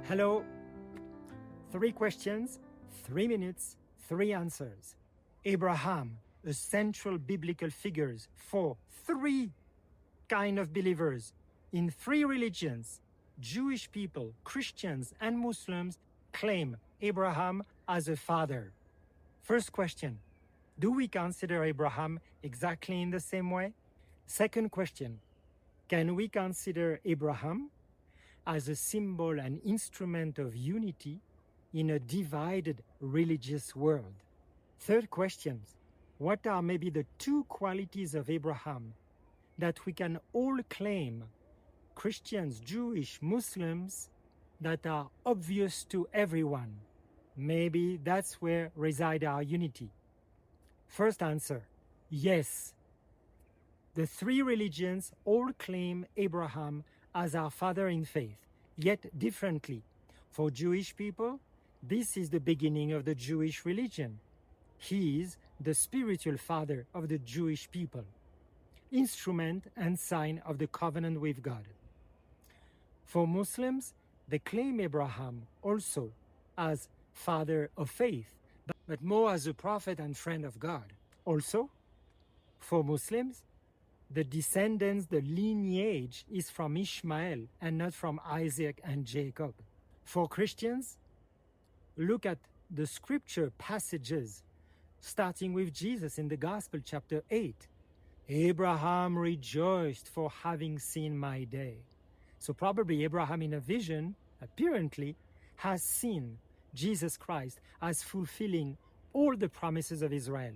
Hello. 3 questions, 3 minutes, 3 answers. Abraham, a central biblical figure for 3 kind of believers in 3 religions. Jewish people, Christians, and Muslims claim Abraham as a father. First question, do we consider Abraham exactly in the same way? Second question, can we consider Abraham as a symbol and instrument of unity in a divided religious world? Third question, what are maybe the 2 qualities of Abraham that we can all claim, Christians, Jewish, Muslims, that are obvious to everyone? Maybe that's where reside our unity. First answer, yes. The 3 religions all claim Abraham as our father in faith, yet differently. For Jewish people, this is the beginning of the Jewish religion. He is the spiritual father of the Jewish people, instrument and sign of the covenant with God. For Muslims, they claim Abraham also as father of faith, but more as a prophet and friend of God. Also, for Muslims, the descendants, the lineage is from Ishmael and not from Isaac and Jacob. For Christians, look at the scripture passages, starting with Jesus in the Gospel, chapter 8. Abraham rejoiced for having seen my day. So probably Abraham in a vision, apparently, has seen Jesus Christ as fulfilling all the promises of Israel.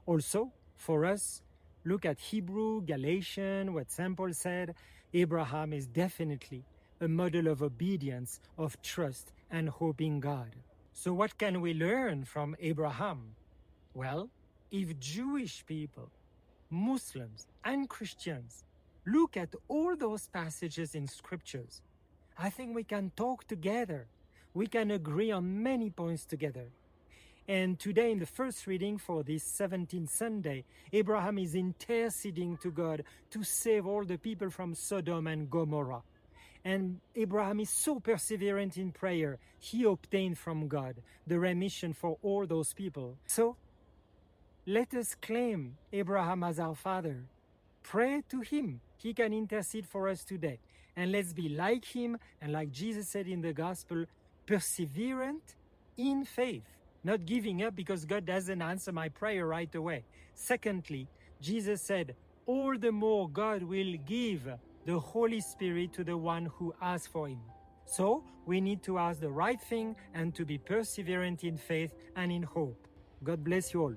Also, for us, look at Hebrew, Galatians, what St. Paul said. Abraham is definitely a model of obedience, of trust, and hope in God. So what can we learn from Abraham? Well, if Jewish people, Muslims, and Christians look at all those passages in scriptures, I think we can talk together. We can agree on many points together. And today in the first reading for this 17th Sunday, Abraham is interceding to God to save all the people from Sodom and Gomorrah. And Abraham is so perseverant in prayer, he obtained from God the remission for all those people. So, let us claim Abraham as our father. Pray to him. He can intercede for us today. And let's be like him, and like Jesus said in the gospel, perseverant in faith. Not giving up because God doesn't answer my prayer right away. Secondly, Jesus said, all the more God will give the Holy Spirit to the one who asks for him. So we need to ask the right thing and to be perseverant in faith and in hope. God bless you all.